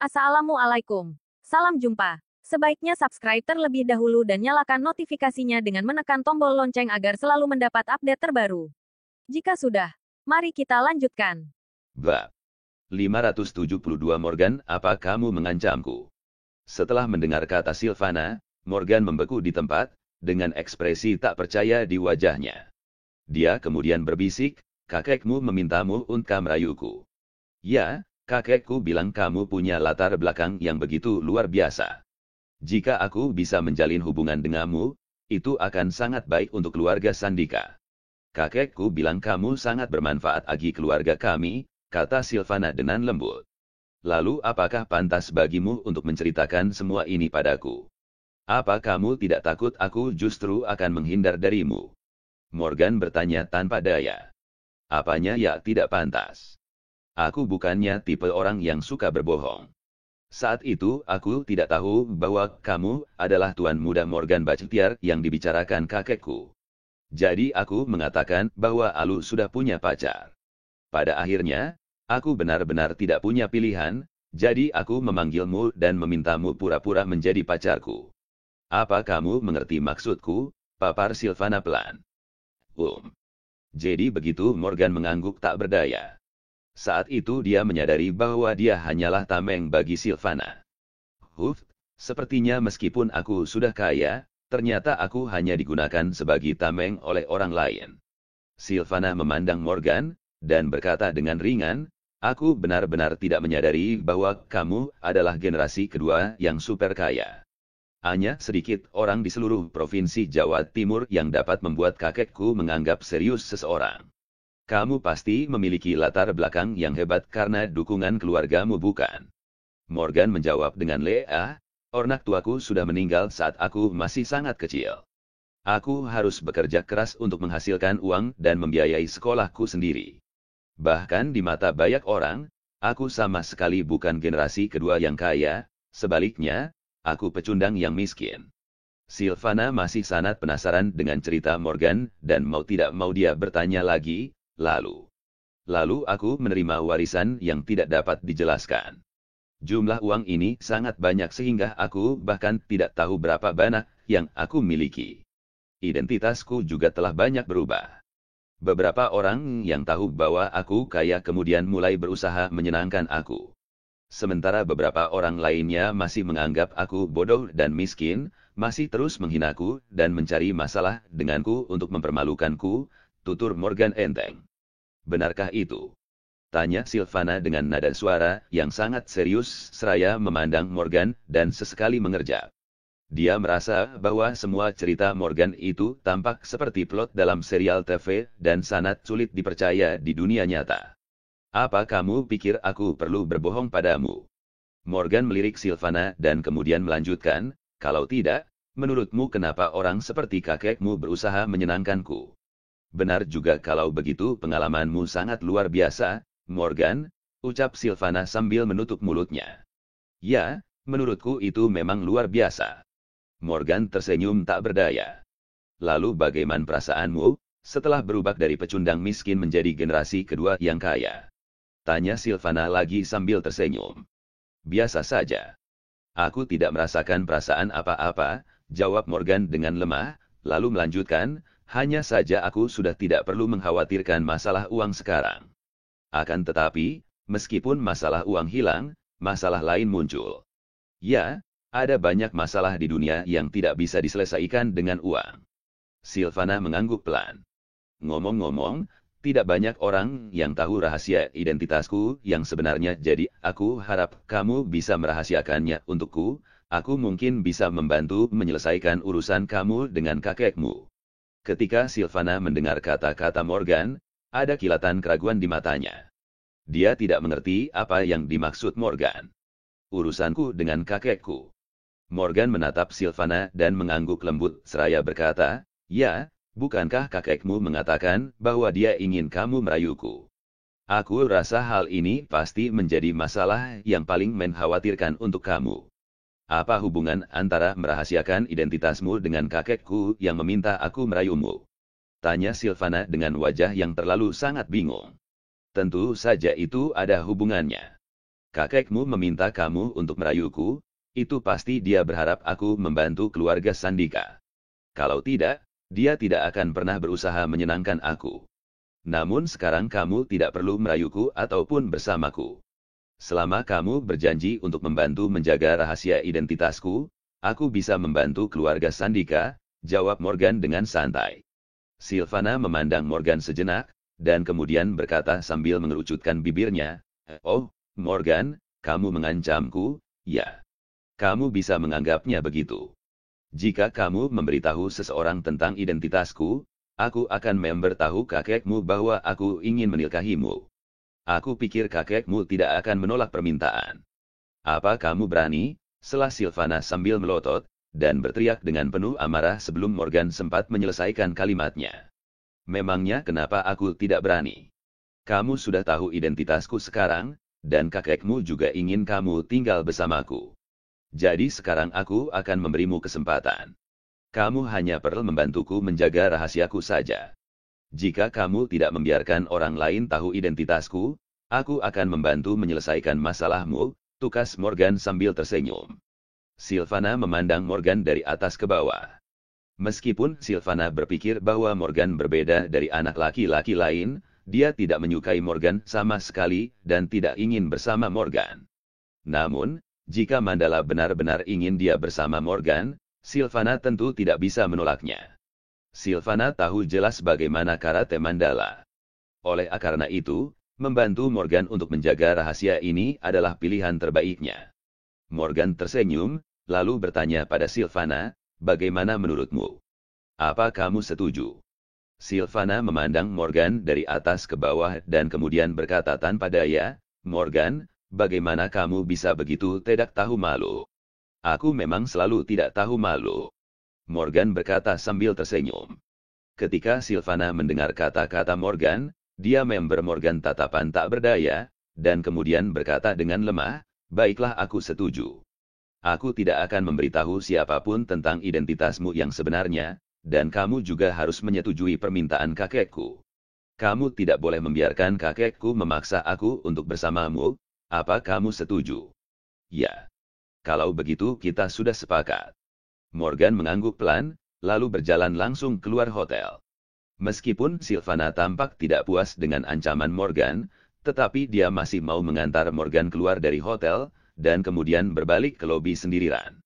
Assalamualaikum. Salam jumpa. Sebaiknya subscribe terlebih dahulu dan nyalakan notifikasinya dengan menekan tombol lonceng agar selalu mendapat update terbaru. Jika sudah, mari kita lanjutkan. Bab 572 Morgan, apa kamu mengancamku? Setelah mendengar kata Sylvana, Morgan membeku di tempat, dengan ekspresi tak percaya di wajahnya. Dia kemudian berbisik, kakekmu memintamu untuk merayuku. Ya, kakekku bilang kamu punya latar belakang yang begitu luar biasa. Jika aku bisa menjalin hubungan denganmu, itu akan sangat baik untuk keluarga Sandika. Kakekku bilang kamu sangat bermanfaat bagi keluarga kami, kata Sylvana dengan lembut. Lalu apakah pantas bagimu untuk menceritakan semua ini padaku? Apa kamu tidak takut aku justru akan menghindar darimu? Morgan bertanya tanpa daya. Apanya ya tidak pantas? Aku bukannya tipe orang yang suka berbohong. Saat itu aku tidak tahu bahwa kamu adalah Tuan Muda Morgan Bactiar yang dibicarakan kakekku. Jadi aku mengatakan bahwa Alu sudah punya pacar. Pada akhirnya, aku benar-benar tidak punya pilihan, jadi aku memanggilmu dan memintamu pura-pura menjadi pacarku. Apa kamu mengerti maksudku? Papar Sylvana pelan. Jadi begitu Morgan mengangguk tak berdaya. Saat itu dia menyadari bahwa dia hanyalah tameng bagi Sylvana. Sepertinya meskipun aku sudah kaya, ternyata aku hanya digunakan sebagai tameng oleh orang lain. Sylvana memandang Morgan, dan berkata dengan ringan, aku benar-benar tidak menyadari bahwa kamu adalah generasi kedua yang super kaya. Hanya sedikit orang di seluruh provinsi Jawa Timur yang dapat membuat kakekku menganggap serius seseorang. Kamu pasti memiliki latar belakang yang hebat karena dukungan keluargamu, bukan? Morgan menjawab dengan leah, ornak tuaku sudah meninggal saat aku masih sangat kecil. Aku harus bekerja keras untuk menghasilkan uang dan membiayai sekolahku sendiri. Bahkan di mata banyak orang, aku sama sekali bukan generasi kedua yang kaya, sebaliknya, aku pecundang yang miskin. Sylvana masih sangat penasaran dengan cerita Morgan dan mau tidak mau dia bertanya lagi, Lalu aku menerima warisan yang tidak dapat dijelaskan. Jumlah uang ini sangat banyak sehingga aku bahkan tidak tahu berapa banyak yang aku miliki. Identitasku juga telah banyak berubah. Beberapa orang yang tahu bahwa aku kaya kemudian mulai berusaha menyenangkan aku. Sementara beberapa orang lainnya masih menganggap aku bodoh dan miskin, masih terus menghinaku dan mencari masalah denganku untuk mempermalukanku, tutur Morgan enteng. Benarkah itu? Tanya Sylvana dengan nada suara yang sangat serius seraya memandang Morgan dan sesekali mengerjap. Dia merasa bahwa semua cerita Morgan itu tampak seperti plot dalam serial TV dan sangat sulit dipercaya di dunia nyata. Apa kamu pikir aku perlu berbohong padamu? Morgan melirik Sylvana dan kemudian melanjutkan, kalau tidak, menurutmu kenapa orang seperti kakekmu berusaha menyenangkanku? Benar juga kalau begitu pengalamanmu sangat luar biasa, Morgan, ucap Sylvana sambil menutup mulutnya. Ya, menurutku itu memang luar biasa. Morgan tersenyum tak berdaya. Lalu bagaimana perasaanmu, setelah berubah dari pecundang miskin menjadi generasi kedua yang kaya? Tanya Sylvana lagi sambil tersenyum. Biasa saja. Aku tidak merasakan perasaan apa-apa, jawab Morgan dengan lemah, lalu melanjutkan, hanya saja aku sudah tidak perlu mengkhawatirkan masalah uang sekarang. Akan tetapi, meskipun masalah uang hilang, masalah lain muncul. Ya, ada banyak masalah di dunia yang tidak bisa diselesaikan dengan uang. Sylvana mengangguk pelan. Ngomong-ngomong, tidak banyak orang yang tahu rahasia identitasku yang sebenarnya, jadi aku harap kamu bisa merahasiakannya untukku, aku mungkin bisa membantu menyelesaikan urusan kamu dengan kakekmu. Ketika Sylvana mendengar kata-kata Morgan, ada kilatan keraguan di matanya. Dia tidak mengerti apa yang dimaksud Morgan. Urusanku dengan kakekku. Morgan menatap Sylvana dan mengangguk lembut seraya berkata, ya, bukankah kakekmu mengatakan bahwa dia ingin kamu merayuku? Aku rasa hal ini pasti menjadi masalah yang paling mengkhawatirkan untuk kamu. Apa hubungan antara merahasiakan identitasmu dengan kakekku yang meminta aku merayumu? Tanya Sylvana dengan wajah yang terlalu sangat bingung. Tentu saja itu ada hubungannya. kakekmu meminta kamu untuk merayuku, itu pasti dia berharap aku membantu keluarga Sandika. Kalau tidak, dia tidak akan pernah berusaha menyenangkan aku. Namun sekarang kamu tidak perlu merayuku ataupun bersamaku. Selama kamu berjanji untuk membantu menjaga rahasia identitasku, aku bisa membantu keluarga Sandika, jawab Morgan dengan santai. Sylvana memandang Morgan sejenak, dan kemudian berkata sambil mengerucutkan bibirnya, "Oh, Morgan, kamu mengancamku, ya. Kamu bisa menganggapnya begitu. Jika kamu memberitahu seseorang tentang identitasku, aku akan memberitahu kakekmu bahwa aku ingin menikahimu. Aku pikir kakekmu tidak akan menolak permintaan. Apa kamu berani?" Selah Sylvana sambil melotot, dan berteriak dengan penuh amarah sebelum Morgan sempat menyelesaikan kalimatnya. "Memangnya kenapa aku tidak berani? Kamu sudah tahu identitasku sekarang, dan kakekmu juga ingin kamu tinggal bersamaku. Jadi sekarang aku akan memberimu kesempatan. Kamu hanya perlu membantuku menjaga rahasiaku saja. Jika kamu tidak membiarkan orang lain tahu identitasku, aku akan membantu menyelesaikan masalahmu," tukas Morgan sambil tersenyum. Sylvana memandang Morgan dari atas ke bawah. Meskipun Sylvana berpikir bahwa Morgan berbeda dari anak laki-laki lain, dia tidak menyukai Morgan sama sekali dan tidak ingin bersama Morgan. Namun, jika Mandala benar-benar ingin dia bersama Morgan, Sylvana tentu tidak bisa menolaknya. Sylvana tahu jelas bagaimana karate Mandala. Oleh karena itu, membantu Morgan untuk menjaga rahasia ini adalah pilihan terbaiknya. Morgan tersenyum, lalu bertanya pada Sylvana, "Bagaimana menurutmu? Apa kamu setuju?" Sylvana memandang Morgan dari atas ke bawah dan kemudian berkata tanpa daya, "Morgan, bagaimana kamu bisa begitu tidak tahu malu?" "Aku memang selalu tidak tahu malu," Morgan berkata sambil tersenyum. Ketika Sylvana mendengar kata-kata Morgan, dia memberi Morgan tatapan tak berdaya, dan kemudian berkata dengan lemah, "Baiklah, aku setuju. Aku tidak akan memberitahu siapapun tentang identitasmu yang sebenarnya, dan kamu juga harus menyetujui permintaan kakekku. Kamu tidak boleh membiarkan kakekku memaksa aku untuk bersamamu. Apa kamu setuju?" "Ya. Kalau begitu kita sudah sepakat." Morgan mengangguk pelan, lalu berjalan langsung keluar hotel. Meskipun Sylvana tampak tidak puas dengan ancaman Morgan, tetapi dia masih mau mengantar Morgan keluar dari hotel, dan kemudian berbalik ke lobi sendirian.